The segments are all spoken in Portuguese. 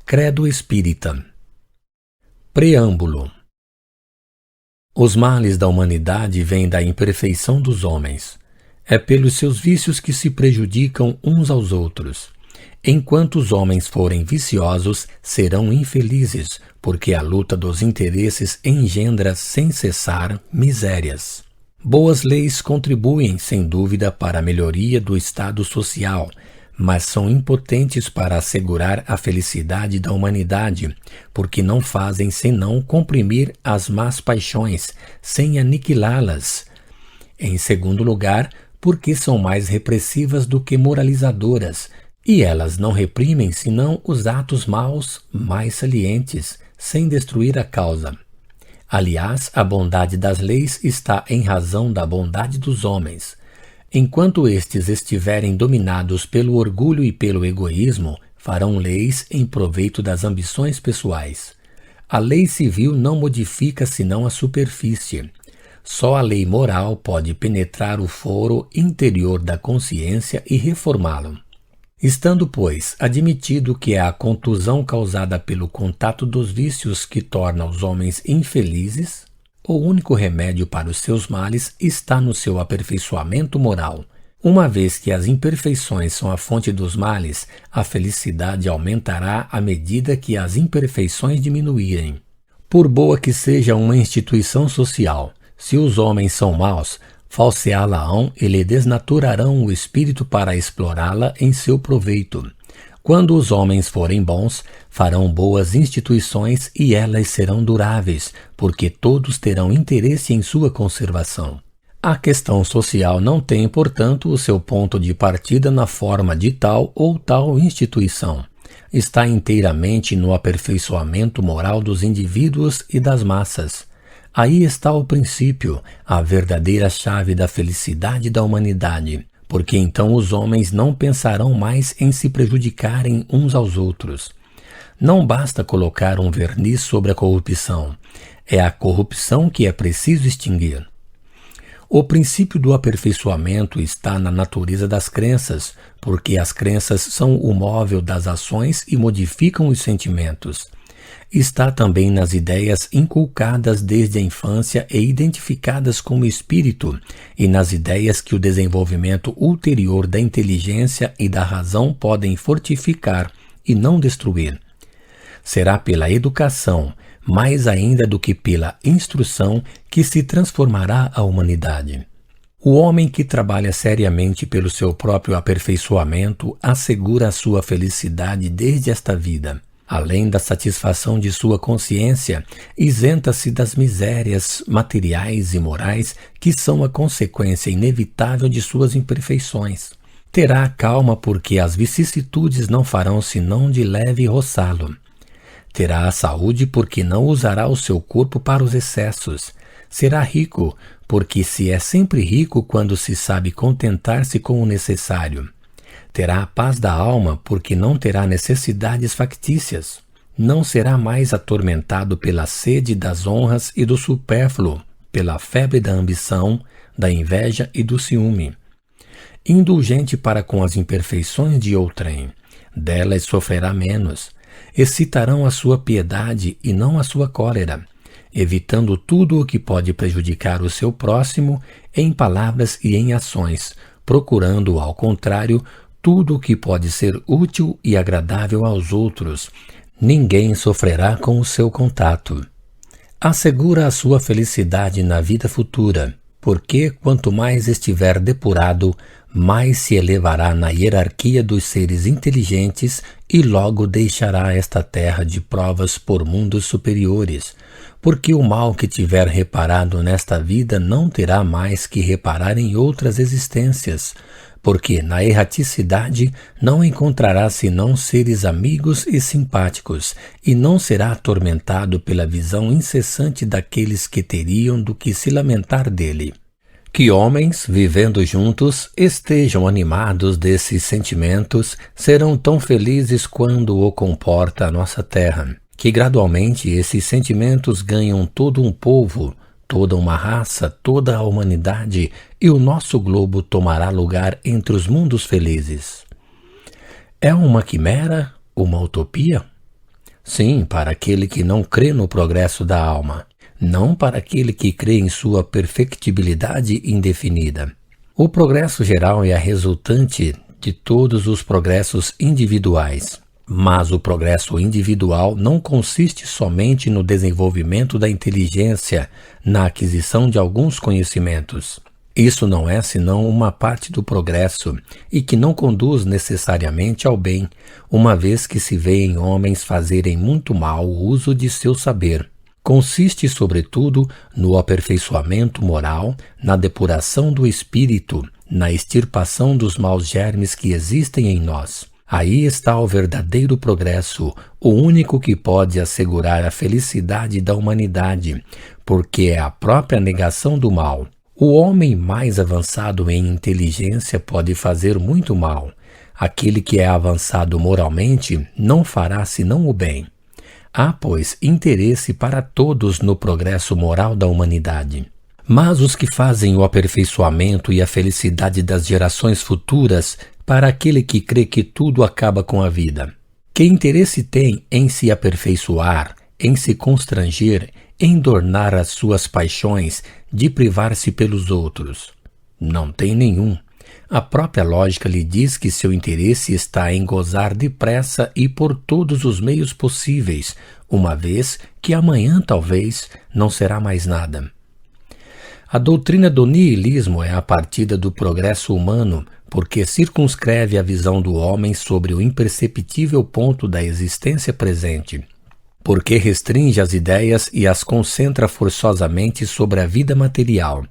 Credo Espírita. Preâmbulo. Os males da humanidade vêm da imperfeição dos homens. É pelos seus vícios que se prejudicam uns aos outros. Enquanto os homens forem viciosos, serão infelizes, porque a luta dos interesses engendra sem cessar misérias. Boas leis contribuem, sem dúvida, para a melhoria do estado social, mas são impotentes para assegurar a felicidade da humanidade, porque não fazem senão comprimir as más paixões, sem aniquilá-las. Em segundo lugar, porque são mais repressivas do que moralizadoras, e elas não reprimem senão os atos maus mais salientes, sem destruir a causa. Aliás, a bondade das leis está em razão da bondade dos homens. Enquanto estes estiverem dominados pelo orgulho e pelo egoísmo, farão leis em proveito das ambições pessoais. A lei civil não modifica senão a superfície. Só a lei moral pode penetrar o foro interior da consciência e reformá-lo. Estando, pois, admitido que é a contusão causada pelo contato dos vícios que torna os homens infelizes, o único remédio para os seus males está no seu aperfeiçoamento moral. Uma vez que as imperfeições são a fonte dos males, a felicidade aumentará à medida que as imperfeições diminuírem. Por boa que seja uma instituição social, se os homens são maus, falseá-la-ão e lhe desnaturarão o espírito para explorá-la em seu proveito. Quando os homens forem bons, farão boas instituições e elas serão duráveis, porque todos terão interesse em sua conservação. A questão social não tem, portanto, o seu ponto de partida na forma de tal ou tal instituição. Está inteiramente no aperfeiçoamento moral dos indivíduos e das massas. Aí está o princípio, a verdadeira chave da felicidade da humanidade, porque então os homens não pensarão mais em se prejudicarem uns aos outros. Não basta colocar um verniz sobre a corrupção, é a corrupção que é preciso extinguir. O princípio do aperfeiçoamento está na natureza das crenças, porque as crenças são o móvel das ações e modificam os sentimentos. Está também nas ideias inculcadas desde a infância e identificadas como espírito, e nas ideias que o desenvolvimento ulterior da inteligência e da razão podem fortificar e não destruir. Será pela educação, mais ainda do que pela instrução, que se transformará a humanidade. O homem que trabalha seriamente pelo seu próprio aperfeiçoamento assegura a sua felicidade desde esta vida. Além da satisfação de sua consciência, isenta-se das misérias materiais e morais que são a consequência inevitável de suas imperfeições. Terá calma porque as vicissitudes não farão senão de leve roçá-lo. Terá a saúde porque não usará o seu corpo para os excessos. Será rico porque se é sempre rico quando se sabe contentar-se com o necessário. Terá a paz da alma porque não terá necessidades factícias. Não será mais atormentado pela sede das honras e do supérfluo, pela febre da ambição, da inveja e do ciúme. Indulgente para com as imperfeições de outrem, delas sofrerá menos. Excitarão a sua piedade e não a sua cólera, evitando tudo o que pode prejudicar o seu próximo em palavras e em ações, procurando, ao contrário, tudo o que pode ser útil e agradável aos outros. Ninguém sofrerá com o seu contato. Assegura a sua felicidade na vida futura, porque quanto mais estiver depurado, mais se elevará na hierarquia dos seres inteligentes e logo deixará esta terra de provas por mundos superiores, porque o mal que tiver reparado nesta vida não terá mais que reparar em outras existências, porque na erraticidade não encontrará senão seres amigos e simpáticos, e não será atormentado pela visão incessante daqueles que teriam do que se lamentar dele. Que homens, vivendo juntos, estejam animados desses sentimentos, serão tão felizes quando o comporta a nossa terra, que gradualmente esses sentimentos ganham todo um povo, toda uma raça, toda a humanidade, e o nosso globo tomará lugar entre os mundos felizes. É uma quimera? Uma utopia? Sim, para aquele que não crê no progresso da alma, não para aquele que crê em sua perfectibilidade indefinida. O progresso geral é a resultante de todos os progressos individuais. Mas o progresso individual não consiste somente no desenvolvimento da inteligência, na aquisição de alguns conhecimentos. Isso não é senão uma parte do progresso e que não conduz necessariamente ao bem, uma vez que se vê em homens fazerem muito mal uso de seu saber. Consiste, sobretudo, no aperfeiçoamento moral, na depuração do espírito, na extirpação dos maus germes que existem em nós. Aí está o verdadeiro progresso, o único que pode assegurar a felicidade da humanidade, porque é a própria negação do mal. O homem mais avançado em inteligência pode fazer muito mal. Aquele que é avançado moralmente não fará senão o bem. Há, pois, interesse para todos no progresso moral da humanidade. Mas os que fazem o aperfeiçoamento e a felicidade das gerações futuras, para aquele que crê que tudo acaba com a vida. Que interesse tem em se aperfeiçoar, em se constranger, em dornar as suas paixões, de privar-se pelos outros? Não tem nenhum. A própria lógica lhe diz que seu interesse está em gozar depressa e por todos os meios possíveis, uma vez que amanhã talvez não será mais nada. A doutrina do niilismo é a partida do progresso humano, porque circunscreve a visão do homem sobre o imperceptível ponto da existência presente, porque restringe as ideias e as concentra forçosamente sobre a vida material.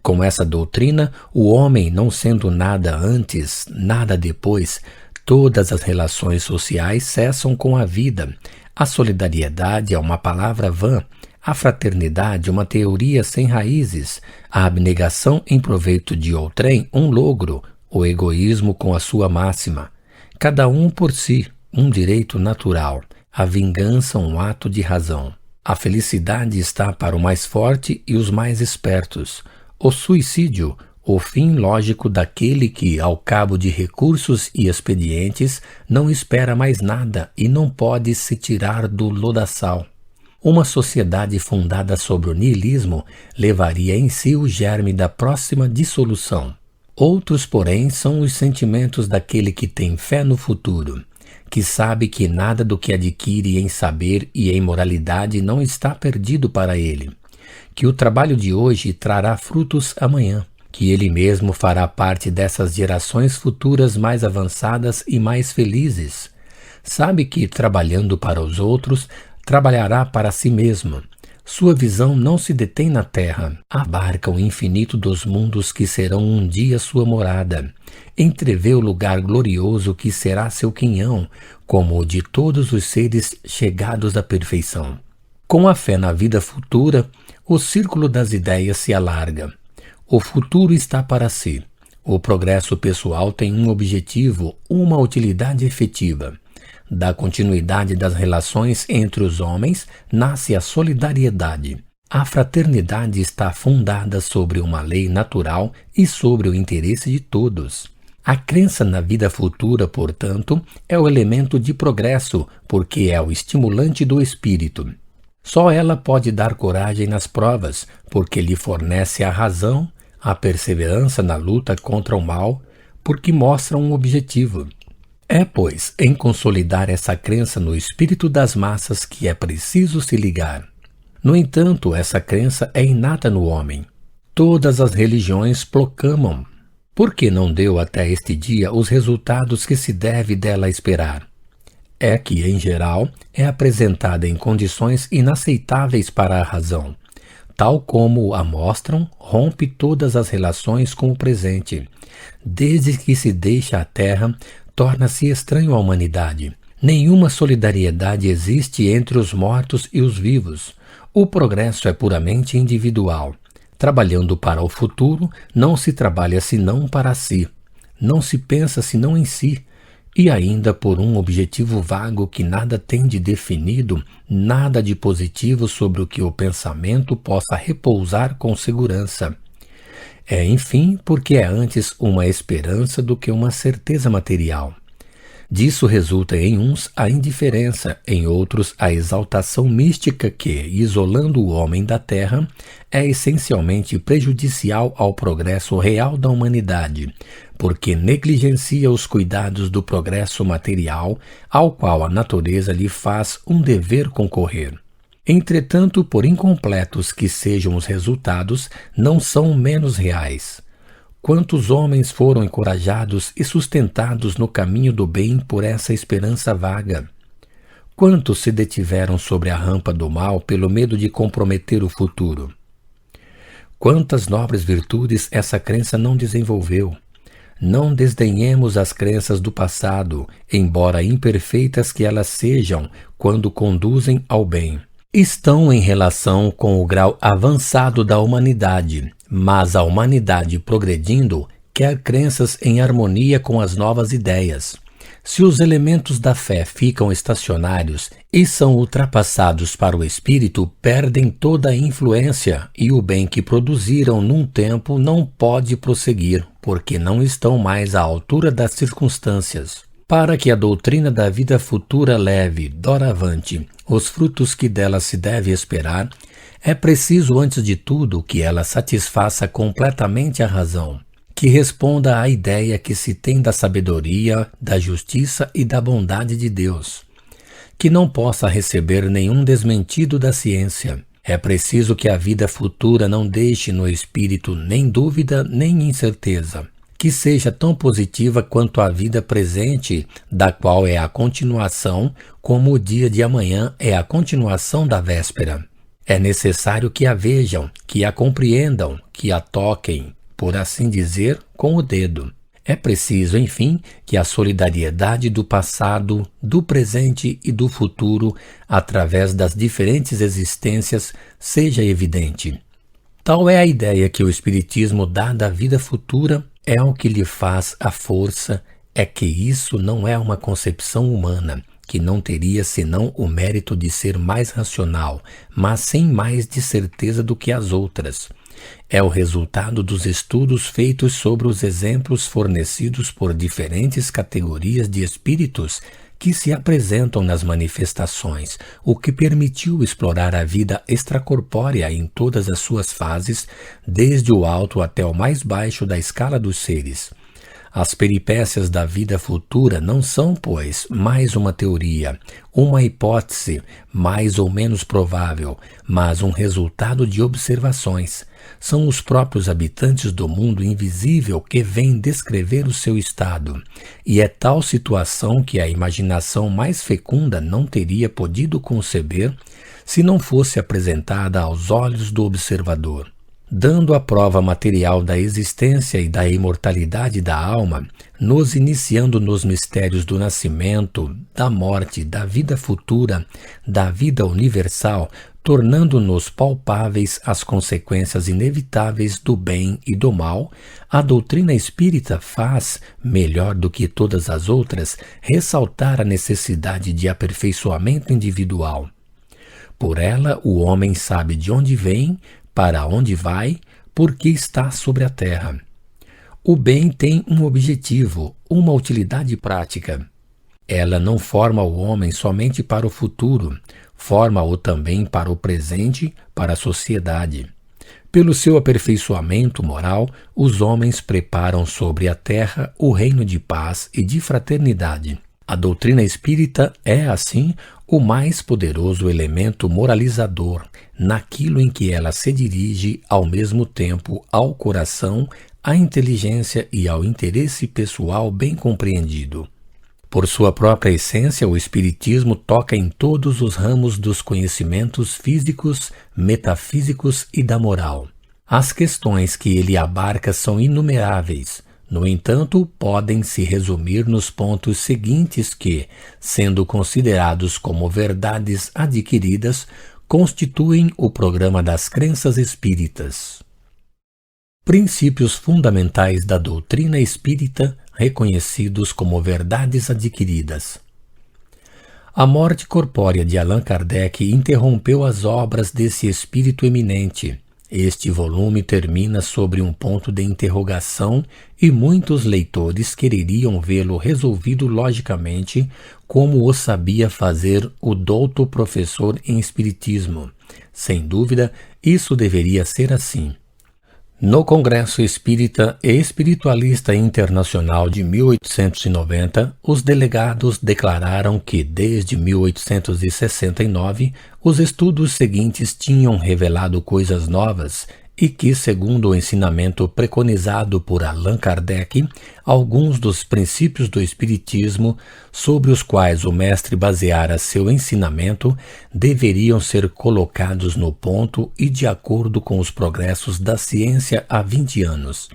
Com essa doutrina, o homem, não sendo nada antes, nada depois, todas as relações sociais cessam com a vida. A solidariedade é uma palavra vã, a fraternidade uma teoria sem raízes, a abnegação em proveito de outrem um logro, o egoísmo com a sua máxima. Cada um por si, um direito natural, a vingança um ato de razão. A felicidade está para o mais forte e os mais espertos. O suicídio, o fim lógico daquele que, ao cabo de recursos e expedientes, não espera mais nada e não pode se tirar do lodaçal. Uma sociedade fundada sobre o niilismo levaria em si o germe da próxima dissolução. Outros, porém, são os sentimentos daquele que tem fé no futuro, que sabe que nada do que adquire em saber e em moralidade não está perdido para ele, que o trabalho de hoje trará frutos amanhã, que ele mesmo fará parte dessas gerações futuras mais avançadas e mais felizes. Sabe que, trabalhando para os outros, trabalhará para si mesmo. Sua visão não se detém na terra, abarca o infinito dos mundos que serão um dia sua morada. Entrevê o lugar glorioso que será seu quinhão, como o de todos os seres chegados à perfeição. Com a fé na vida futura, o círculo das ideias se alarga. O futuro está para si. O progresso pessoal tem um objetivo, uma utilidade efetiva. Da continuidade das relações entre os homens nasce a solidariedade. A fraternidade está fundada sobre uma lei natural e sobre o interesse de todos. A crença na vida futura, portanto, é o elemento de progresso, porque é o estimulante do espírito. Só ela pode dar coragem nas provas, porque lhe fornece a razão, a perseverança na luta contra o mal, porque mostra um objetivo. É, pois, em consolidar essa crença no espírito das massas que é preciso se ligar. No entanto, essa crença é inata no homem. Todas as religiões proclamam. Por que não deu até este dia os resultados que se deve dela esperar? É que, em geral, é apresentada em condições inaceitáveis para a razão. Tal como a mostram, rompe todas as relações com o presente. Desde que se deixa a terra, torna-se estranho à humanidade. Nenhuma solidariedade existe entre os mortos e os vivos. O progresso é puramente individual. Trabalhando para o futuro, não se trabalha senão para si. Não se pensa senão em si. E ainda por um objetivo vago que nada tem de definido, nada de positivo sobre o que o pensamento possa repousar com segurança. É, enfim, porque é antes uma esperança do que uma certeza material. Disso resulta em uns a indiferença, em outros a exaltação mística que, isolando o homem da terra, é essencialmente prejudicial ao progresso real da humanidade, porque negligencia os cuidados do progresso material, ao qual a natureza lhe faz um dever concorrer. Entretanto, por incompletos que sejam os resultados, não são menos reais. Quantos homens foram encorajados e sustentados no caminho do bem por essa esperança vaga? Quantos se detiveram sobre a rampa do mal pelo medo de comprometer o futuro? Quantas nobres virtudes essa crença não desenvolveu? Não desdenhemos as crenças do passado, embora imperfeitas que elas sejam, quando conduzem ao bem. Estão em relação com o grau avançado da humanidade, mas a humanidade progredindo quer crenças em harmonia com as novas ideias. Se os elementos da fé ficam estacionários e são ultrapassados para o espírito, perdem toda a influência e o bem que produziram num tempo não pode prosseguir, porque não estão mais à altura das circunstâncias. Para que a doutrina da vida futura leve, doravante, os frutos que dela se deve esperar, é preciso, antes de tudo, que ela satisfaça completamente a razão, que responda à ideia que se tem da sabedoria, da justiça e da bondade de Deus, que não possa receber nenhum desmentido da ciência. É preciso que a vida futura não deixe no espírito nem dúvida nem incerteza, que seja tão positiva quanto a vida presente, da qual é a continuação, como o dia de amanhã é a continuação da véspera. É necessário que a vejam, que a compreendam, que a toquem, por assim dizer, com o dedo. É preciso, enfim, que a solidariedade do passado, do presente e do futuro, através das diferentes existências, seja evidente. Tal é a ideia que o Espiritismo dá da vida futura, é o que lhe faz a força, é que isso não é uma concepção humana, que não teria senão o mérito de ser mais racional, mas sem mais de certeza do que as outras. É o resultado dos estudos feitos sobre os exemplos fornecidos por diferentes categorias de espíritos que se apresentam nas manifestações, o que permitiu explorar a vida extracorpórea em todas as suas fases, desde o alto até o mais baixo da escala dos seres. As peripécias da vida futura não são, pois, mais uma teoria, uma hipótese mais ou menos provável, mas um resultado de observações. São os próprios habitantes do mundo invisível que vêm descrever o seu estado, e é tal situação que a imaginação mais fecunda não teria podido conceber se não fosse apresentada aos olhos do observador. Dando a prova material da existência e da imortalidade da alma, nos iniciando nos mistérios do nascimento, da morte, da vida futura, da vida universal, tornando-nos palpáveis as consequências inevitáveis do bem e do mal, a doutrina espírita faz, melhor do que todas as outras, ressaltar a necessidade de aperfeiçoamento individual. Por ela, o homem sabe de onde vem, para onde vai, por que está sobre a terra. O bem tem um objetivo, uma utilidade prática. Ela não forma o homem somente para o futuro, forma-o também para o presente, para a sociedade. Pelo seu aperfeiçoamento moral, os homens preparam sobre a terra o reino de paz e de fraternidade. A doutrina espírita é, assim, o mais poderoso elemento moralizador, naquilo em que ela se dirige ao mesmo tempo ao coração, à inteligência e ao interesse pessoal bem compreendido. Por sua própria essência, o Espiritismo toca em todos os ramos dos conhecimentos físicos, metafísicos e da moral. As questões que ele abarca são inumeráveis. No entanto, podem se resumir nos pontos seguintes que, sendo considerados como verdades adquiridas, constituem o programa das crenças espíritas. Princípios fundamentais da doutrina espírita reconhecidos como verdades adquiridas. A morte corpórea de Allan Kardec interrompeu as obras desse espírito eminente. Este volume termina sobre um ponto de interrogação e muitos leitores quereriam vê-lo resolvido logicamente, como o sabia fazer o douto professor em Espiritismo. Sem dúvida, isso deveria ser assim. No Congresso Espírita e Espiritualista Internacional de 1890, os delegados declararam que, desde 1869, os estudos seguintes tinham revelado coisas novas e que, segundo o ensinamento preconizado por Allan Kardec, alguns dos princípios do Espiritismo, sobre os quais o mestre baseara seu ensinamento, deveriam ser colocados no ponto e de acordo com os progressos da ciência há 20 anos.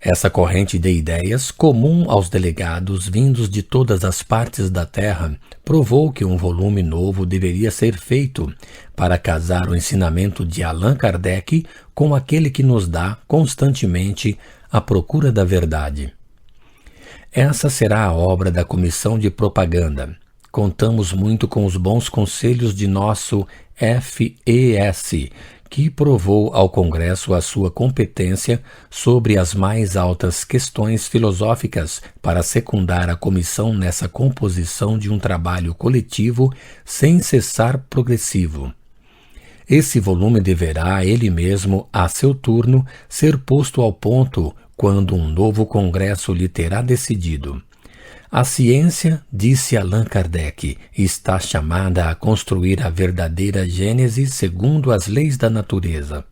Essa corrente de ideias, comum aos delegados vindos de todas as partes da Terra, provou que um volume novo deveria ser feito para casar o ensinamento de Allan Kardec com aquele que nos dá constantemente a procura da verdade. Essa será a obra da Comissão de Propaganda. Contamos muito com os bons conselhos de nosso FES, que provou ao Congresso a sua competência sobre as mais altas questões filosóficas para secundar a comissão nessa composição de um trabalho coletivo sem cessar progressivo. Esse volume deverá, ele mesmo, a seu turno, ser posto ao ponto quando um novo Congresso lhe terá decidido. A ciência, disse Allan Kardec, está chamada a construir a verdadeira Gênese segundo as leis da natureza.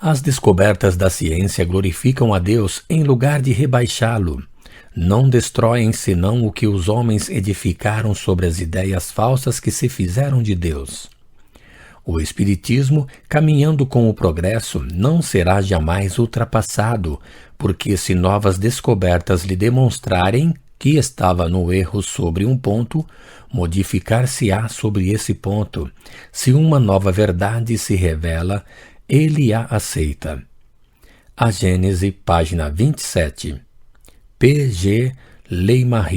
As descobertas da ciência glorificam a Deus em lugar de rebaixá-lo. Não destroem senão o que os homens edificaram sobre as ideias falsas que se fizeram de Deus. O Espiritismo, caminhando com o progresso, não será jamais ultrapassado, porque se novas descobertas lhe demonstrarem que estava no erro sobre um ponto, modificar-se-á sobre esse ponto. Se uma nova verdade se revela, ele a aceita. A Gênese, página 27. P. G. Leymarie.